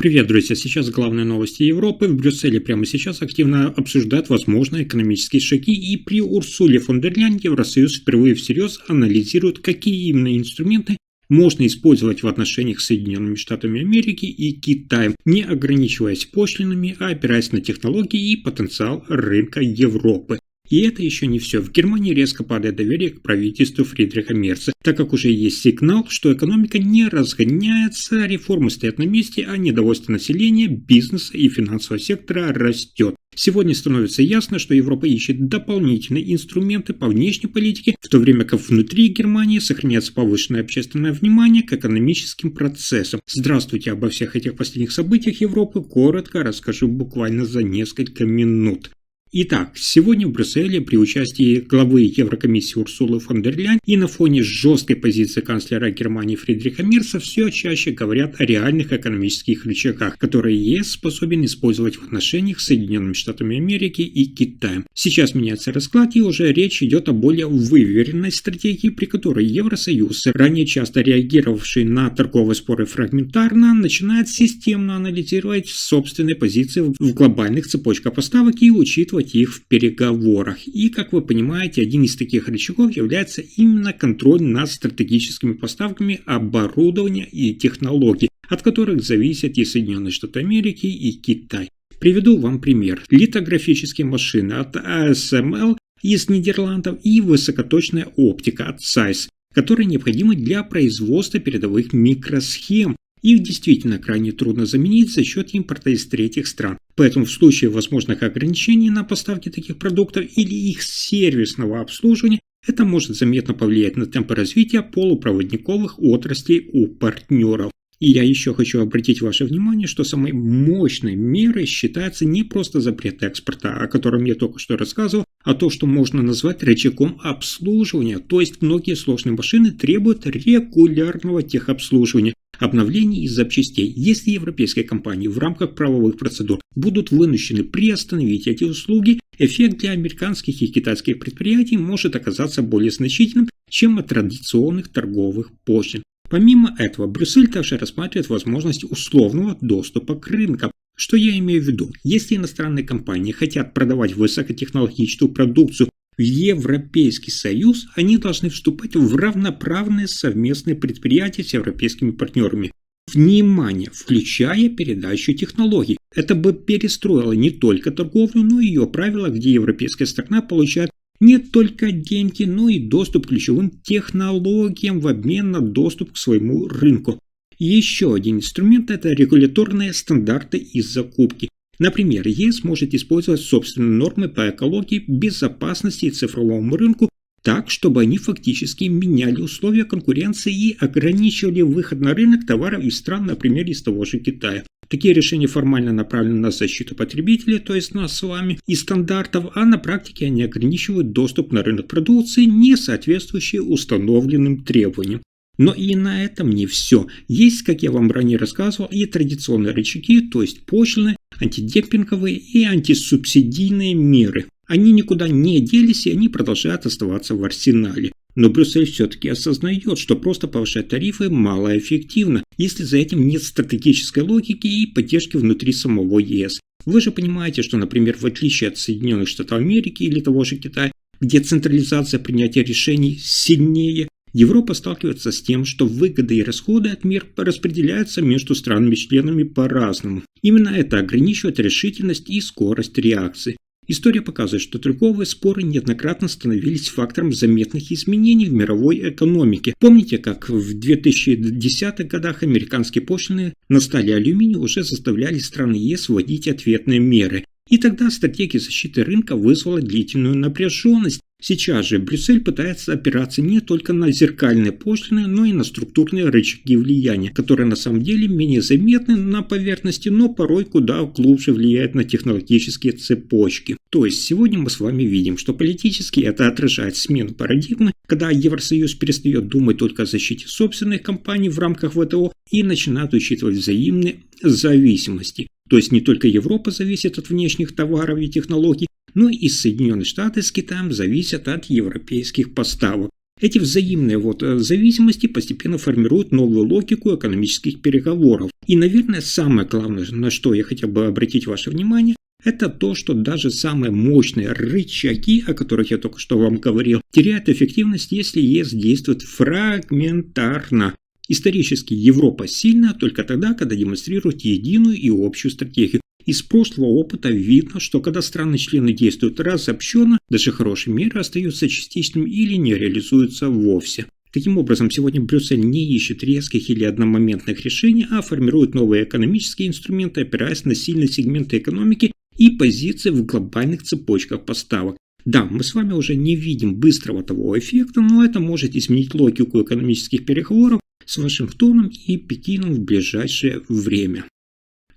Привет, друзья! Сейчас главные новости Европы. В Брюсселе прямо сейчас активно обсуждают возможные экономические шаги, и при Урсуле фон дер Ляйен Евросоюз впервые всерьез анализирует, какие именно инструменты можно использовать в отношениях с Соединенными Штатами Америки и Китаем, не ограничиваясь пошлинами, а опираясь на технологии и потенциал рынка Европы. И это еще не все. В Германии резко падает доверие к правительству Фридриха Мерца, так как уже есть сигнал, что экономика не разгоняется, реформы стоят на месте, а недовольство населения, бизнеса и финансового сектора растет. Сегодня становится ясно, что Европа ищет дополнительные инструменты по внешней политике, в то время как внутри Германии сохраняется повышенное общественное внимание к экономическим процессам. Здравствуйте, обо всех этих последних событиях Европы коротко расскажу буквально за несколько минут. Итак, сегодня в Брюсселе при участии главы Еврокомиссии Урсулы фон дер Ляйен и на фоне жесткой позиции канцлера Германии Фридриха Мерца все чаще говорят о реальных экономических рычагах, которые ЕС способен использовать в отношениях с Соединенными Штатами Америки и Китаем. Сейчас меняется расклад, и уже речь идет о более выверенной стратегии, при которой Евросоюз, ранее часто реагировавший на торговые споры фрагментарно, начинает системно анализировать собственные позиции в глобальных цепочках поставок и учитывать их в переговорах. И, как вы понимаете, один из таких рычагов является именно контроль над стратегическими поставками оборудования и технологий, от которых зависят и Соединенные Штаты Америки, и Китай. Приведу вам пример. Литографические машины от ASML из Нидерландов и высокоточная оптика от Zeiss, которые необходимы для производства передовых микросхем. Их действительно крайне трудно заменить за счет импорта из третьих стран. Поэтому в случае возможных ограничений на поставки таких продуктов или их сервисного обслуживания, это может заметно повлиять на темпы развития полупроводниковых отраслей у партнеров. И я еще хочу обратить ваше внимание, что самой мощной мерой считается не просто запрет экспорта, о котором я только что рассказывал, а то, что можно назвать рычагом обслуживания. То есть многие сложные машины требуют регулярного техобслуживания, обновлений и запчастей. Если европейские компании в рамках правовых процедур будут вынуждены приостановить эти услуги, эффект для американских и китайских предприятий может оказаться более значительным, чем от традиционных торговых пошлин. Помимо этого, Брюссель также рассматривает возможность условного доступа к рынкам. Что я имею в виду? Если иностранные компании хотят продавать высокотехнологичную продукцию в Европейский Союз, они должны вступать в равноправные совместные предприятия с европейскими партнерами. Внимание, включая передачу технологий. Это бы перестроило не только торговлю, но и ее правила, где европейская сторона получает не только деньги, но и доступ к ключевым технологиям в обмен на доступ к своему рынку. Еще один инструмент – это регуляторные стандарты и закупки. Например, ЕС может использовать собственные нормы по экологии, безопасности и цифровому рынку так, чтобы они фактически меняли условия конкуренции и ограничивали выход на рынок товаров из стран, например, из того же Китая. Такие решения формально направлены на защиту потребителей, то есть нас с вами, и стандартов, а на практике они ограничивают доступ на рынок продукции, не соответствующей установленным требованиям. Но и на этом не все. Есть, как я вам ранее рассказывал, и традиционные рычаги, то есть пошлины, антидемпинговые и антисубсидийные меры. Они никуда не делись, и они продолжают оставаться в арсенале. Но Брюссель все-таки осознает, что просто повышать тарифы малоэффективно, если за этим нет стратегической логики и поддержки внутри самого ЕС. Вы же понимаете, что, например, в отличие от Соединенных Штатов Америки или того же Китая, где централизация принятия решений сильнее, Европа сталкивается с тем, что выгоды и расходы от мер распределяются между странами-членами по-разному. Именно это ограничивает решительность и скорость реакции. История показывает, что торговые споры неоднократно становились фактором заметных изменений в мировой экономике. Помните, как в 2010-х годах американские пошлины на сталь и алюминий уже заставляли страны ЕС вводить ответные меры. И тогда стратегия защиты рынка вызвала длительную напряженность. Сейчас же Брюссель пытается опираться не только на зеркальные пошлины, но и на структурные рычаги влияния, которые на самом деле менее заметны на поверхности, но порой куда глубже влияют на технологические цепочки. То есть сегодня мы с вами видим, что политически это отражает смену парадигмы, когда Евросоюз перестает думать только о защите собственных компаний в рамках ВТО и начинает учитывать взаимные зависимости. То есть не только Европа зависит от внешних товаров и технологий, но и Соединенные Штаты с Китаем зависят от европейских поставок. Эти взаимные зависимости постепенно формируют новую логику экономических переговоров. И, наверное, самое главное, на что я хотел бы обратить ваше внимание, это то, что даже самые мощные рычаги, о которых я только что вам говорил, теряют эффективность, если ЕС действует фрагментарно. Исторически Европа сильна только тогда, когда демонстрирует единую и общую стратегию. Из прошлого опыта видно, что когда страны-члены действуют разобщенно, даже хорошие меры остаются частичными или не реализуются вовсе. Таким образом, сегодня Брюссель не ищет резких или одномоментных решений, а формирует новые экономические инструменты, опираясь на сильные сегменты экономики и позиции в глобальных цепочках поставок. Да, мы с вами уже не видим быстрого того эффекта, но это может изменить логику экономических переговоров с Вашингтоном и Пекином в ближайшее время.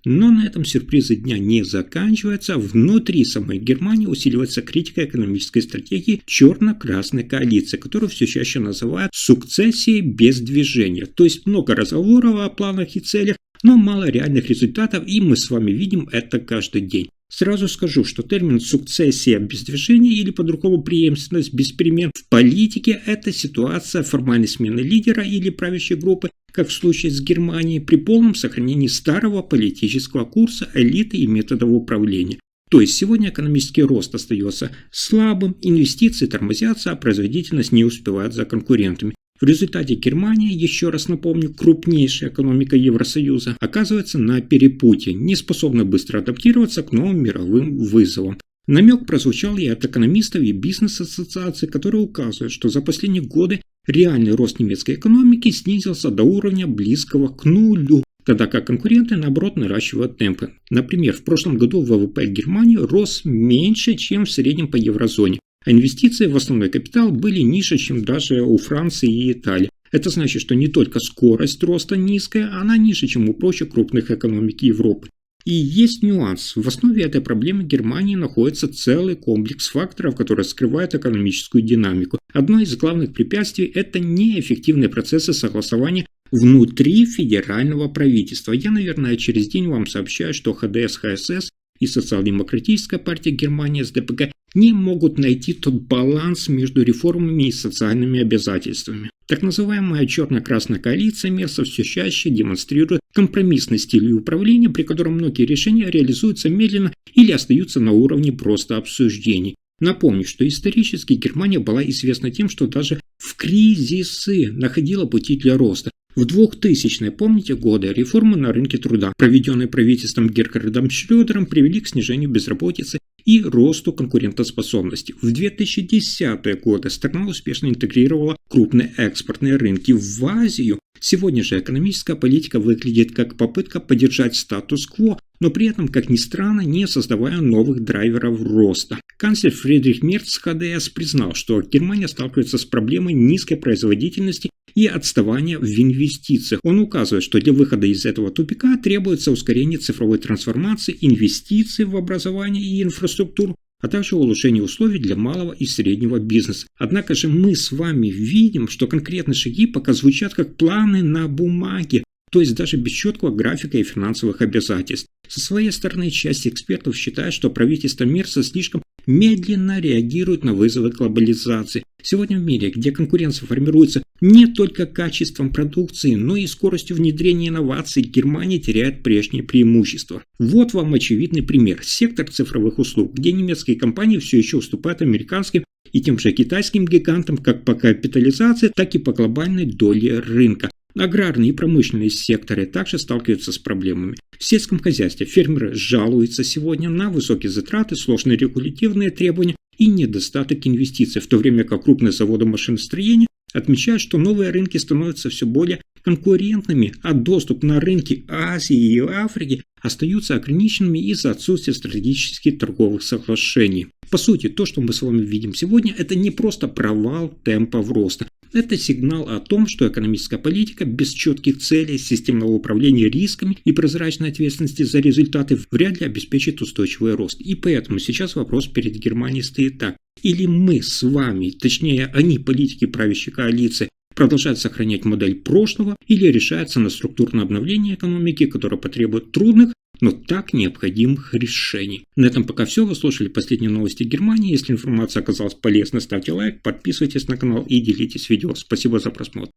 Но на этом сюрпризы дня не заканчиваются. Внутри самой Германии усиливается критика экономической стратегии черно-красной коалиции, которую все чаще называют сукцессией без движения. То есть много разговоров о планах и целях, но мало реальных результатов, и мы с вами видим это каждый день. Сразу скажу, что термин «сукцессия без движения» или по-другому «преемственность без перемен» в политике – это ситуация формальной смены лидера или правящей группы, как в случае с Германией, при полном сохранении старого политического курса, элиты и методов управления. То есть сегодня экономический рост остается слабым, инвестиции тормозятся, а производительность не успевает за конкурентами. В результате Германия, еще раз напомню, крупнейшая экономика Евросоюза, оказывается на перепутье, не способна быстро адаптироваться к новым мировым вызовам. Намек прозвучал и от экономистов и бизнес-ассоциаций, которые указывают, что за последние годы реальный рост немецкой экономики снизился до уровня близкого к нулю, тогда как конкуренты, наоборот, наращивают темпы. Например, в прошлом году ВВП Германии рос меньше, чем в среднем по еврозоне, а инвестиции в основной капитал были ниже, чем даже у Франции и Италии. Это значит, что не только скорость роста низкая, она ниже, чем у прочих крупных экономик Европы. И есть нюанс. В основе этой проблемы Германии находится целый комплекс факторов, которые скрывают экономическую динамику. Одно из главных препятствий – это неэффективные процессы согласования внутри федерального правительства. Я, наверное, через день вам сообщаю, что ХДС, ХСС и Социал-демократическая партия Германии СДПГ не могут найти тот баланс между реформами и социальными обязательствами. Так называемая черно-красная коалиция мерсов все чаще демонстрирует компромиссный стиль управления, при котором многие решения реализуются медленно или остаются на уровне просто обсуждений. Напомню, что исторически Германия была известна тем, что даже в кризисы находила пути для роста. В 2000-е, помните, годы реформы на рынке труда, проведенные правительством Герхардом Шрёдером, привели к снижению безработицы и росту конкурентоспособности. В 2010-е годы страна успешно интегрировала крупные экспортные рынки в Азию. Сегодня же экономическая политика выглядит как попытка поддержать статус-кво, но при этом, как ни странно, не создавая новых драйверов роста. Канцлер Фридрих Мерц ХДС признал, что Германия сталкивается с проблемой низкой производительности и отставания в инвестициях. Он указывает, что для выхода из этого тупика требуется ускорение цифровой трансформации, инвестиций в образование и инфраструктуру, а также улучшение условий для малого и среднего бизнеса. Однако же мы с вами видим, что конкретные шаги пока звучат как планы на бумаге, то есть даже без четкого графика и финансовых обязательств. Со своей стороны, часть экспертов считает, что правительство Мерца слишком медленно реагирует на вызовы глобализации. Сегодня в мире, где конкуренция формируется не только качеством продукции, но и скоростью внедрения инноваций, Германия теряет прежние преимущества. Вот вам очевидный пример. Сектор цифровых услуг, где немецкие компании все еще уступают американским и тем же китайским гигантам как по капитализации, так и по глобальной доле рынка. Аграрные и промышленные секторы также сталкиваются с проблемами. В сельском хозяйстве фермеры жалуются сегодня на высокие затраты, сложные регулятивные требования и недостаток инвестиций, в то время как крупные заводы машиностроения отмечают, что новые рынки становятся все более конкурентными, а доступ на рынки Азии и Африки остаются ограниченными из-за отсутствия стратегических торговых соглашений. По сути, то, что мы с вами видим сегодня, это не просто провал темпов роста. Это сигнал о том, что экономическая политика без четких целей, системного управления рисками и прозрачной ответственности за результаты вряд ли обеспечит устойчивый рост. И поэтому сейчас вопрос перед Германией стоит так. Или мы с вами, точнее они, политики правящей коалиции, продолжают сохранять модель прошлого, или решается на структурное обновление экономики, которое потребует трудных, но так необходимых решений. На этом пока все. Вы слушали последние новости Германии. Если информация оказалась полезной, ставьте лайк, подписывайтесь на канал и делитесь видео. Спасибо за просмотр.